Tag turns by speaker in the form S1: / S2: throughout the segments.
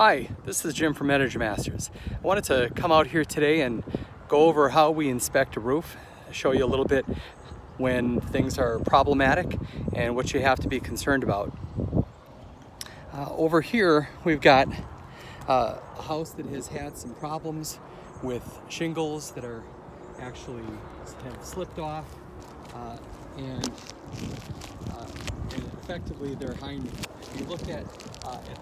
S1: Hi, this is Jim from Energy Masters. I wanted to come out here today and go over how we inspect a roof, show you a little bit when things are problematic and what you have to be concerned about. Over here we've got a house that has had some problems with shingles that are actually have slipped off and effectively they're high. If you look at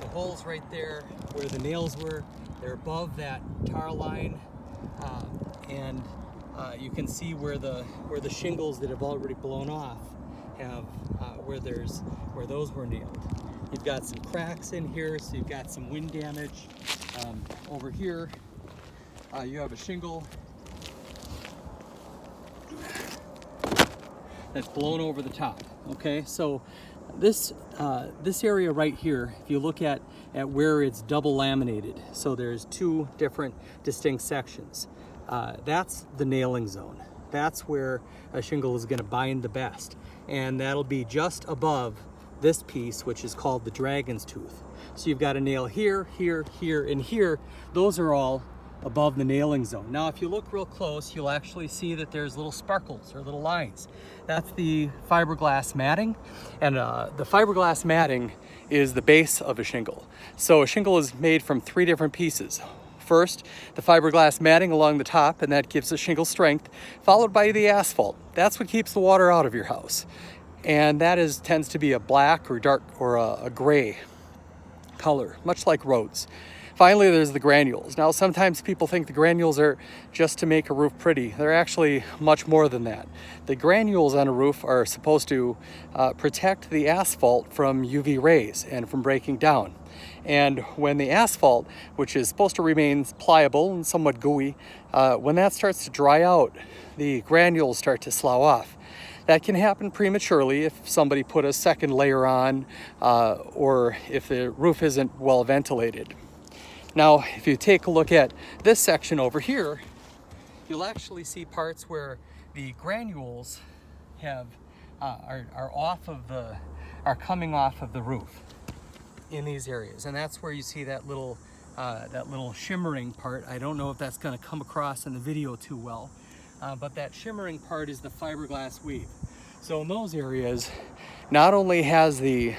S1: the holes right there where the nails were, they're above that tar line, and you can see where the shingles that have already blown off have where those were nailed. You've got some cracks in here, so you've got some wind damage. Over here, you have a shingle that's blown over the top. Okay, so this area right here, if you look at where it's double laminated, so there's two different distinct sections. That's the nailing zone. That's where a shingle is going to bind the best, and that'll be just above this piece, which is called the dragon's tooth. So you've got a nail here, here, here, and here. Those are all above the nailing zone. Now if you look real close, you'll actually see that there's little sparkles or little lines. That's the fiberglass matting, and the fiberglass matting is the base of a shingle. So a shingle is made from three different pieces. First, the fiberglass matting along the top, and that gives the shingle strength, followed by the asphalt. That's what keeps the water out of your house. And that tends to be a black or dark or a gray color, much like roads. Finally, there's the granules. Now, sometimes people think the granules are just to make a roof pretty. They're actually much more than that. The granules on a roof are supposed to protect the asphalt from UV rays and from breaking down. And when the asphalt, which is supposed to remain pliable and somewhat gooey, when that starts to dry out, the granules start to slough off. That can happen prematurely if somebody put a second layer on or if the roof isn't well ventilated. Now, if you take a look at this section over here, you'll actually see parts where the granules are coming off of the roof in these areas, and that's where you see that little shimmering part. I don't know if that's going to come across in the video too well, but that shimmering part is the fiberglass weave. So in those areas, not only have the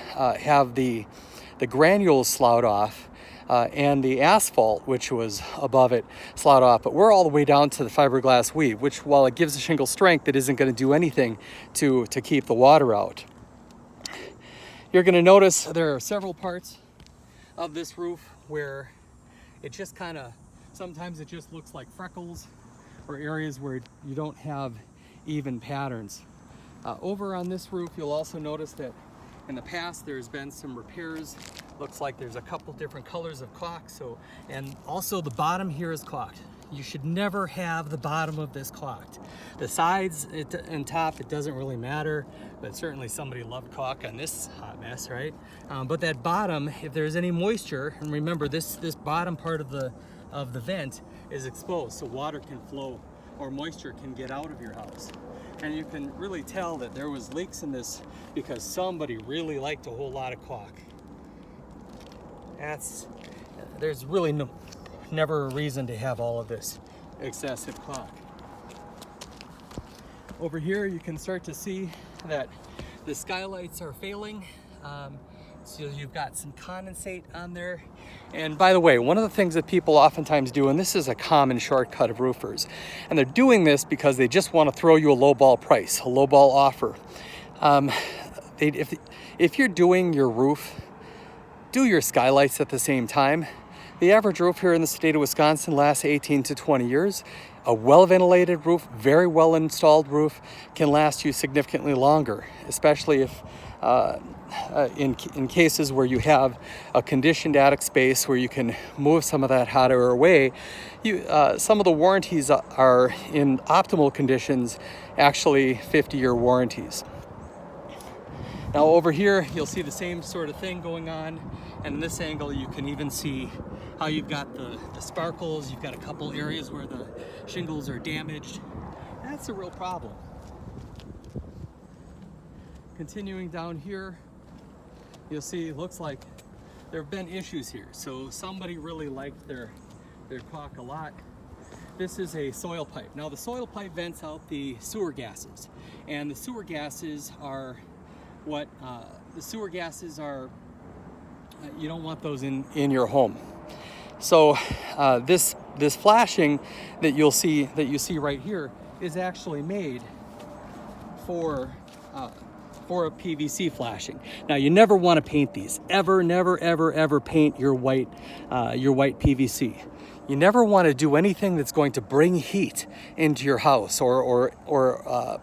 S1: granules sloughed off, and the asphalt, which was above it, sloughed off, but we're all the way down to the fiberglass weave, which, while it gives the shingle strength, it isn't going to do anything to keep the water out. You're going to notice there are several parts of this roof where it just sometimes it just looks like freckles or areas where you don't have even patterns. Over on this roof, you'll also notice that in the past there's been some repairs. Looks like there's a couple different colors of caulk, and also the bottom here is caulked. You should never have the bottom of this caulked. The sides and top, it doesn't really matter, but certainly somebody loved caulk on this hot mess, right? But that bottom, if there's any moisture, and remember this bottom part of the vent is exposed, so water can flow or moisture can get out of your house. And you can really tell that there was leaks in this because somebody really liked a whole lot of caulk. There's really never a reason to have all of this excessive caulk. Over here you can start to see that the skylights are failing. So you've got some condensate on there. And by the way, one of the things that people oftentimes do, and this is a common shortcut of roofers, and they're doing this because they just want to throw you a lowball price, a lowball offer. If you're doing your roof, do your skylights at the same time. The average roof here in the state of Wisconsin lasts 18 to 20 years. A well-ventilated roof, very well-installed roof can last you significantly longer, especially if in cases where you have a conditioned attic space where you can move some of that hot air away. Some of the warranties are in optimal conditions, actually 50-year warranties. Now over here, you'll see the same sort of thing going on. And in this angle, you can even see how you've got the sparkles. You've got a couple areas where the shingles are damaged. That's a real problem. Continuing down here, you'll see it looks like there have been issues here. So somebody really liked their caulk a lot. This is a soil pipe. Now the soil pipe vents out the sewer gases, and the sewer gases are what you don't want those in your home. So this flashing that you see right here is actually made for a PVC flashing. Now you never want to paint these. Never paint your white PVC. You never want to do anything that's going to bring heat into your house or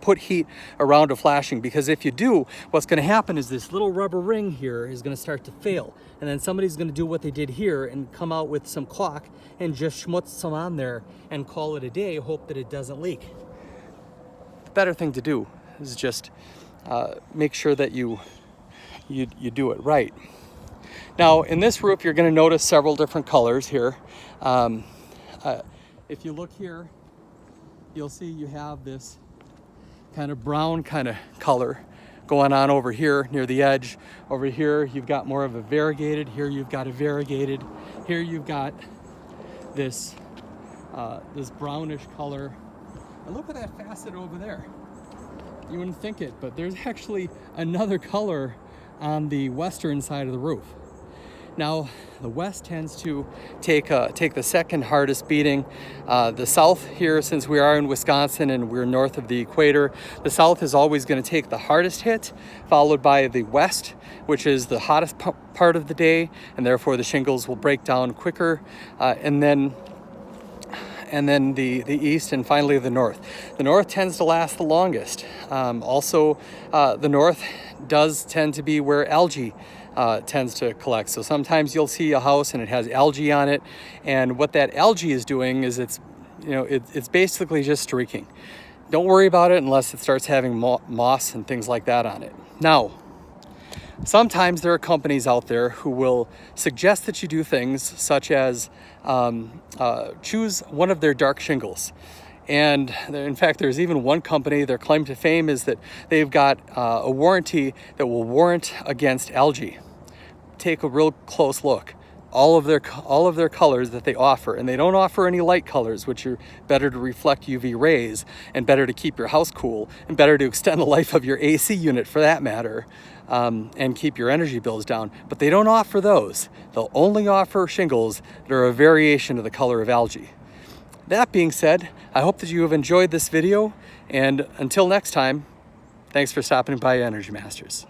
S1: put heat around a flashing, because if you do, what's going to happen is this little rubber ring here is going to start to fail, and then somebody's going to do what they did here and come out with some caulk and just schmutz some on there and call it a day, hope that it doesn't leak. The better thing to do is just make sure that you do it right. Now in this roof, you're going to notice several different colors here. If you look here, you'll see you have this kind of brown kind of color going on over here near the edge. Over here you've got more of a variegated. Here you've got a variegated. Here you've got this this brownish color. And look at that facet over there. You wouldn't think it, but there's actually another color on the western side of the roof. Now, the west tends to take the second hardest beating. The south here, since we are in Wisconsin and we're north of the equator, the south is always going to take the hardest hit, followed by the west, which is the hottest part of the day, and therefore the shingles will break down quicker, and then the east, and finally the north. The north tends to last the longest. Also, the north does tend to be where algae tends to collect. So sometimes you'll see a house and it has algae on it, and what that algae is doing is it's basically just streaking. Don't worry about it unless it starts having moss and things like that on it. Now, sometimes there are companies out there who will suggest that you do things such as choose one of their dark shingles. And in fact, there's even one company, their claim to fame is that they've got a warranty that will warrant against algae. Take a real close look. All of their colors that they offer, and they don't offer any light colors, which are better to reflect UV rays and better to keep your house cool and better to extend the life of your AC unit for that matter, and keep your energy bills down. But they don't offer those. They'll only offer shingles that are a variation of the color of algae. That being said, I hope that you have enjoyed this video, and until next time, thanks for stopping by Energy Masters.